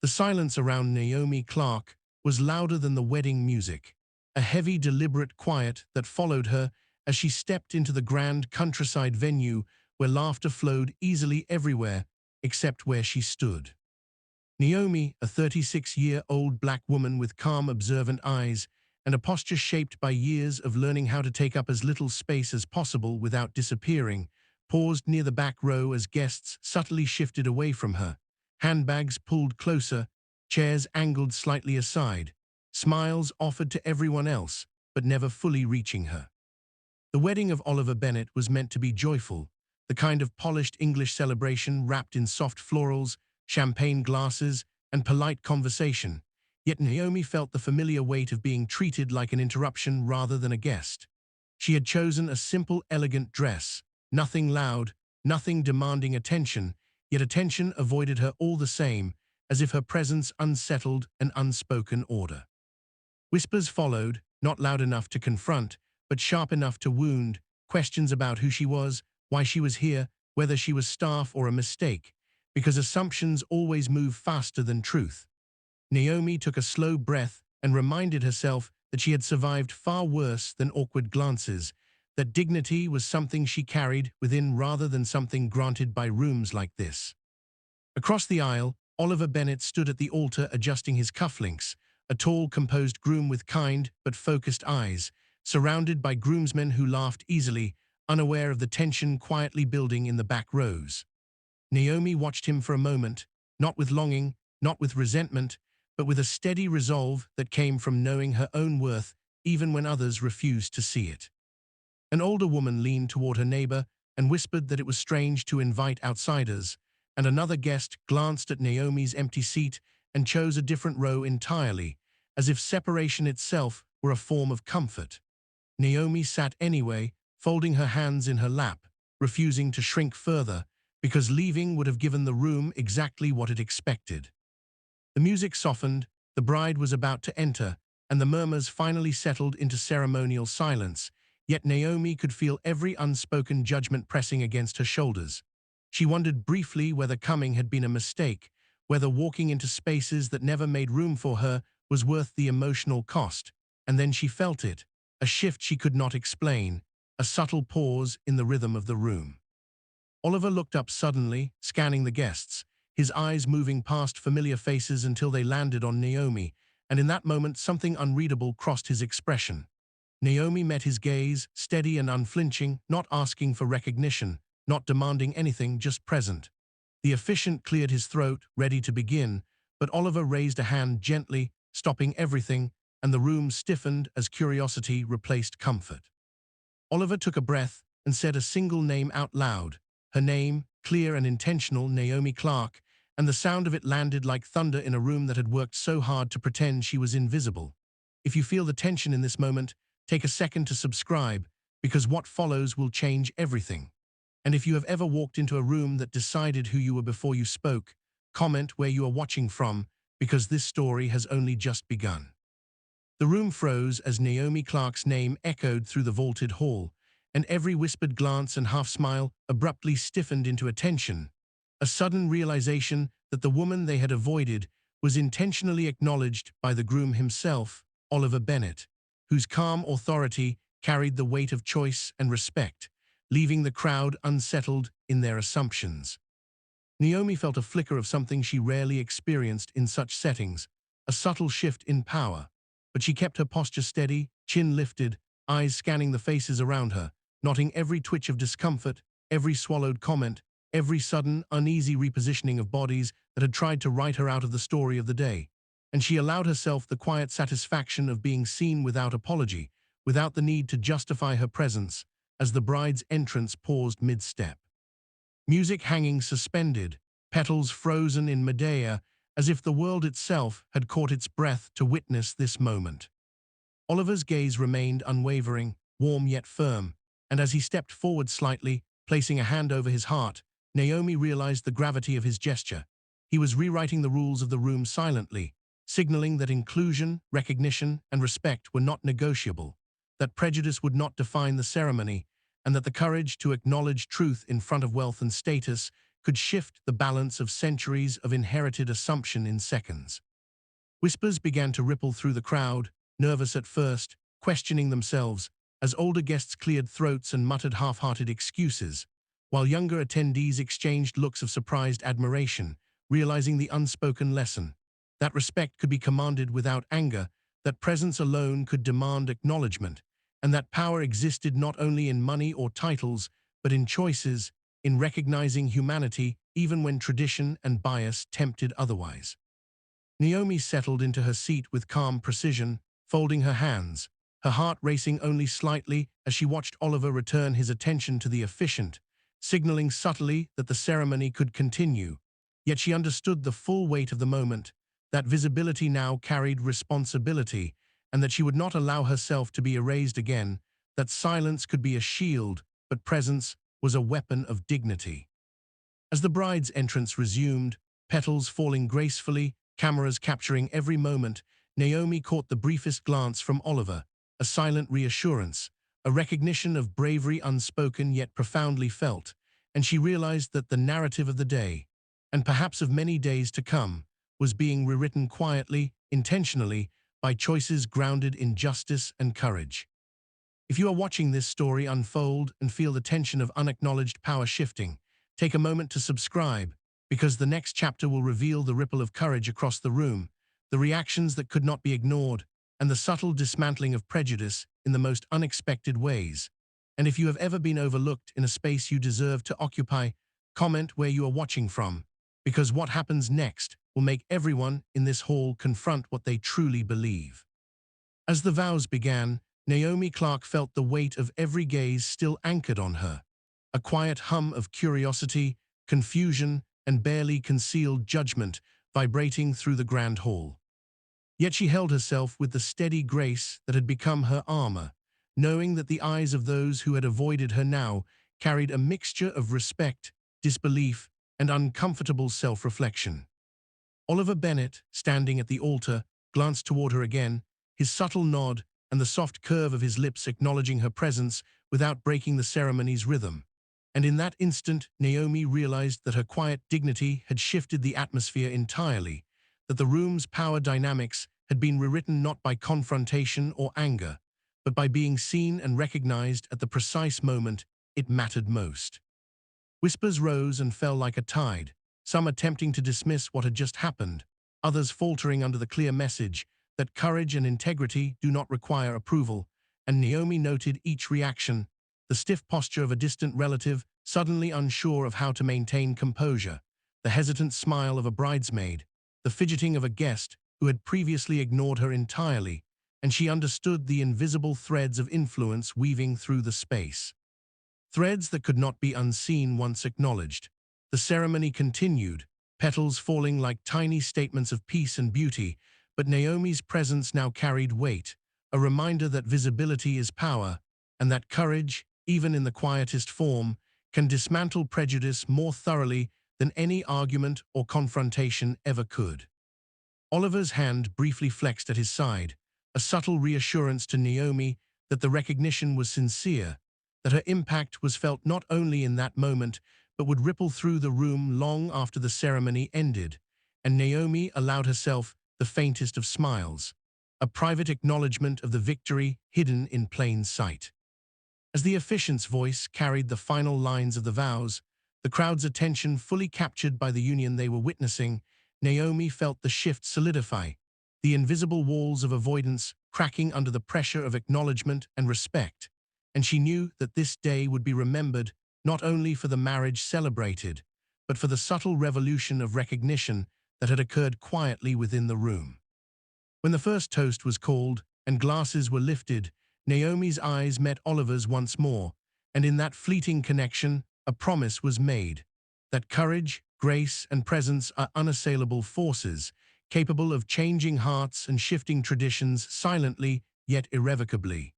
The silence around Naomi Clarke was louder than the wedding music, a heavy, deliberate quiet that followed her as she stepped into the grand countryside venue where laughter flowed easily everywhere except where she stood. Naomi, a 36-year-old black woman with calm, observant eyes and a posture shaped by years of learning how to take up as little space as possible without disappearing, paused near the back row as guests subtly shifted away from her, handbags pulled closer, chairs angled slightly aside, smiles offered to everyone else, but never fully reaching her. The wedding of Oliver Bennett was meant to be joyful, the kind of polished English celebration wrapped in soft florals, champagne glasses, and polite conversation, yet Naomi felt the familiar weight of being treated like an interruption rather than a guest. She had chosen a simple, elegant dress, nothing loud, nothing demanding attention, yet attention avoided her all the same, as if her presence unsettled an unspoken order. Whispers followed, not loud enough to confront, but sharp enough to wound, questions about who she was, why she was here, whether she was staff or a mistake, because assumptions always move faster than truth. Naomi took a slow breath and reminded herself that she had survived far worse than awkward glances, that dignity was something she carried within rather than something granted by rooms like this. Across the aisle, Oliver Bennett stood at the altar adjusting his cufflinks, a tall, composed groom with kind but focused eyes, surrounded by groomsmen who laughed easily, unaware of the tension quietly building in the back rows. Naomi watched him for a moment, not with longing, not with resentment, but with a steady resolve that came from knowing her own worth even when others refused to see it. An older woman leaned toward her neighbor and whispered that it was strange to invite outsiders, and another guest glanced at Naomi's empty seat and chose a different row entirely, as if separation itself were a form of comfort. Naomi sat anyway, folding her hands in her lap, refusing to shrink further, because leaving would have given the room exactly what it expected. The music softened, the bride was about to enter, and the murmurs finally settled into ceremonial silence, yet Naomi could feel every unspoken judgment pressing against her shoulders. She wondered briefly whether coming had been a mistake, whether walking into spaces that never made room for her was worth the emotional cost, and then she felt it, a shift she could not explain, a subtle pause in the rhythm of the room. Oliver looked up suddenly, scanning the guests, his eyes moving past familiar faces until they landed on Naomi, and in that moment something unreadable crossed his expression. Naomi met his gaze, steady and unflinching, not asking for recognition, not demanding anything, just present. The officiant cleared his throat, ready to begin, but Oliver raised a hand gently, stopping everything, and the room stiffened as curiosity replaced comfort. Oliver took a breath and said a single name out loud, her name, clear and intentional, Naomi Clarke, and the sound of it landed like thunder in a room that had worked so hard to pretend she was invisible. If you feel the tension in this moment, take a second to subscribe, because what follows will change everything. And if you have ever walked into a room that decided who you were before you spoke, comment where you are watching from, because this story has only just begun. The room froze as Naomi Clarke's name echoed through the vaulted hall, and every whispered glance and half-smile abruptly stiffened into attention, a sudden realization that the woman they had avoided was intentionally acknowledged by the groom himself, Oliver Bennett, whose calm authority carried the weight of choice and respect, leaving the crowd unsettled in their assumptions. Naomi felt a flicker of something she rarely experienced in such settings, a subtle shift in power, but she kept her posture steady, chin lifted, eyes scanning the faces around her, noting every twitch of discomfort, every swallowed comment, every sudden, uneasy repositioning of bodies that had tried to write her out of the story of the day. And she allowed herself the quiet satisfaction of being seen without apology, without the need to justify her presence, as the bride's entrance paused mid-step. Music hanging suspended, petals frozen in midair, as if the world itself had caught its breath to witness this moment. Oliver's gaze remained unwavering, warm yet firm, and as he stepped forward slightly, placing a hand over his heart, Naomi realized the gravity of his gesture. He was rewriting the rules of the room silently, signaling that inclusion, recognition, and respect were not negotiable, that prejudice would not define the ceremony, and that the courage to acknowledge truth in front of wealth and status could shift the balance of centuries of inherited assumption in seconds. Whispers began to ripple through the crowd, nervous at first, questioning themselves, as older guests cleared throats and muttered half-hearted excuses, while younger attendees exchanged looks of surprised admiration, realizing the unspoken lesson. That respect could be commanded without anger, that presence alone could demand acknowledgement, and that power existed not only in money or titles, but in choices, in recognizing humanity even when tradition and bias tempted otherwise. Naomi settled into her seat with calm precision, folding her hands, her heart racing only slightly as she watched Oliver return his attention to the officiant, signaling subtly that the ceremony could continue. Yet she understood the full weight of the moment, that visibility now carried responsibility, and that she would not allow herself to be erased again, that silence could be a shield, but presence was a weapon of dignity. As the bride's entrance resumed, petals falling gracefully, cameras capturing every moment, Naomi caught the briefest glance from Oliver, a silent reassurance, a recognition of bravery unspoken yet profoundly felt, and she realized that the narrative of the day, and perhaps of many days to come, was being rewritten quietly, intentionally, by choices grounded in justice and courage. If you are watching this story unfold and feel the tension of unacknowledged power shifting, take a moment to subscribe, because the next chapter will reveal the ripple of courage across the room, the reactions that could not be ignored, and the subtle dismantling of prejudice in the most unexpected ways. And if you have ever been overlooked in a space you deserve to occupy, comment where you are watching from, because what happens next will make everyone in this hall confront what they truly believe. As the vows began, Naomi Clarke felt the weight of every gaze still anchored on her, a quiet hum of curiosity, confusion, and barely concealed judgment vibrating through the grand hall. Yet she held herself with the steady grace that had become her armor, knowing that the eyes of those who had avoided her now carried a mixture of respect, disbelief, and uncomfortable self-reflection. Oliver Bennett, standing at the altar, glanced toward her again, his subtle nod and the soft curve of his lips acknowledging her presence without breaking the ceremony's rhythm. And in that instant, Naomi realized that her quiet dignity had shifted the atmosphere entirely, that the room's power dynamics had been rewritten not by confrontation or anger, but by being seen and recognized at the precise moment it mattered most. Whispers rose and fell like a tide, some attempting to dismiss what had just happened, others faltering under the clear message that courage and integrity do not require approval, and Naomi noted each reaction, the stiff posture of a distant relative suddenly unsure of how to maintain composure, the hesitant smile of a bridesmaid, the fidgeting of a guest who had previously ignored her entirely, and she understood the invisible threads of influence weaving through the space. Threads that could not be unseen once acknowledged. The ceremony continued, petals falling like tiny statements of peace and beauty, but Naomi's presence now carried weight, a reminder that visibility is power, and that courage, even in the quietest form, can dismantle prejudice more thoroughly than any argument or confrontation ever could. Oliver's hand briefly flexed at his side, a subtle reassurance to Naomi that the recognition was sincere, that her impact was felt not only in that moment, but would ripple through the room long after the ceremony ended, and Naomi allowed herself the faintest of smiles, a private acknowledgement of the victory hidden in plain sight. As the officiant's voice carried the final lines of the vows, the crowd's attention fully captured by the union they were witnessing, Naomi felt the shift solidify, the invisible walls of avoidance cracking under the pressure of acknowledgement and respect, and she knew that this day would be remembered not only for the marriage celebrated, but for the subtle revolution of recognition that had occurred quietly within the room. When the first toast was called and glasses were lifted, Naomi's eyes met Oliver's once more, and in that fleeting connection, a promise was made, that courage, grace, and presence are unassailable forces, capable of changing hearts and shifting traditions silently yet irrevocably.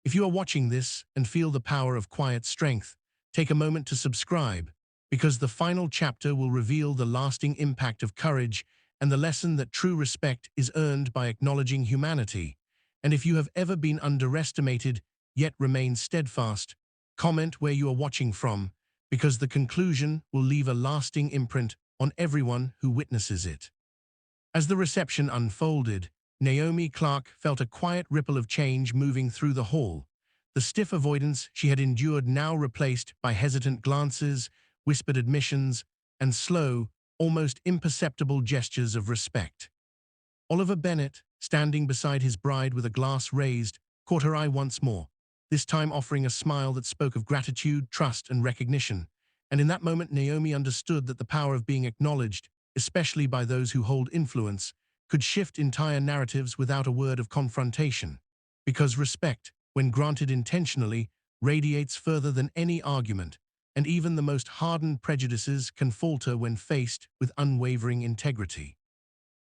If you are watching this and feel the power of quiet strength, take a moment to subscribe, because the final chapter will reveal the lasting impact of courage and the lesson that true respect is earned by acknowledging humanity. And if you have ever been underestimated yet remain steadfast, comment where you are watching from, because the conclusion will leave a lasting imprint on everyone who witnesses it. As the reception unfolded, Naomi Clarke felt a quiet ripple of change moving through the hall. The stiff avoidance she had endured now replaced by hesitant glances, whispered admissions, and slow, almost imperceptible gestures of respect. Oliver Bennett, standing beside his bride with a glass raised, caught her eye once more, this time offering a smile that spoke of gratitude, trust, and recognition. And in that moment, Naomi understood that the power of being acknowledged, especially by those who hold influence, could shift entire narratives without a word of confrontation. Because respect, when granted intentionally, radiates further than any argument, and even the most hardened prejudices can falter when faced with unwavering integrity.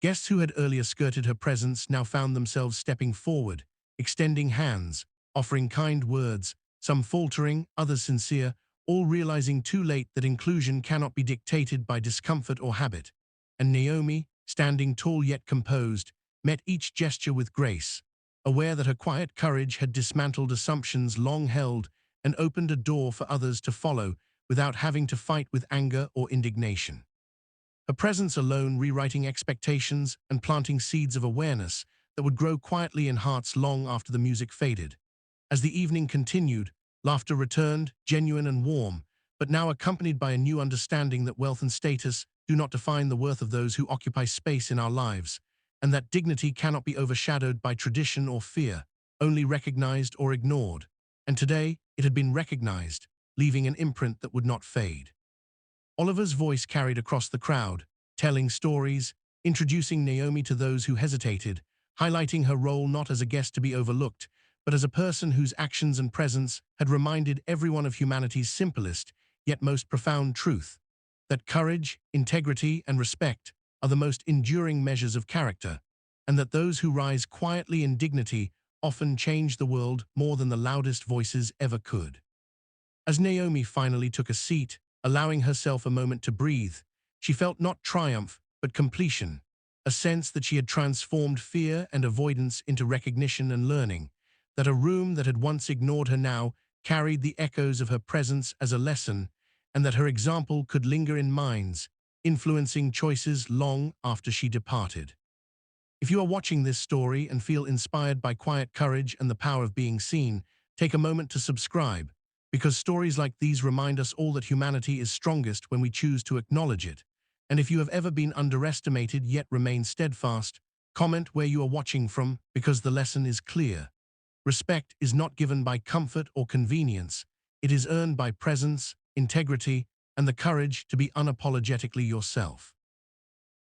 Guests who had earlier skirted her presence now found themselves stepping forward, extending hands, offering kind words, some faltering, others sincere, all realizing too late that inclusion cannot be dictated by discomfort or habit. And Naomi, standing tall yet composed, met each gesture with grace, aware that her quiet courage had dismantled assumptions long held and opened a door for others to follow without having to fight with anger or indignation. Her presence alone rewriting expectations and planting seeds of awareness that would grow quietly in hearts long after the music faded. As the evening continued, laughter returned, genuine and warm, but now accompanied by a new understanding that wealth and status do not define the worth of those who occupy space in our lives, and that dignity cannot be overshadowed by tradition or fear, only recognized or ignored. And today, it had been recognized, leaving an imprint that would not fade. Oliver's voice carried across the crowd, telling stories, introducing Naomi to those who hesitated, highlighting her role not as a guest to be overlooked, but as a person whose actions and presence had reminded everyone of humanity's simplest, yet most profound truth, that courage, integrity, and respect are the most enduring measures of character, and that those who rise quietly in dignity often change the world more than the loudest voices ever could. As Naomi finally took a seat, allowing herself a moment to breathe, she felt not triumph, but completion, a sense that she had transformed fear and avoidance into recognition and learning, that a room that had once ignored her now carried the echoes of her presence as a lesson, and that her example could linger in minds, influencing choices long after she departed. If you are watching this story and feel inspired by quiet courage and the power of being seen, take a moment to subscribe, because stories like these remind us all that humanity is strongest when we choose to acknowledge it. And if you have ever been underestimated yet remain steadfast, comment where you are watching from, because the lesson is clear. Respect is not given by comfort or convenience. It is earned by presence, integrity, and the courage to be unapologetically yourself.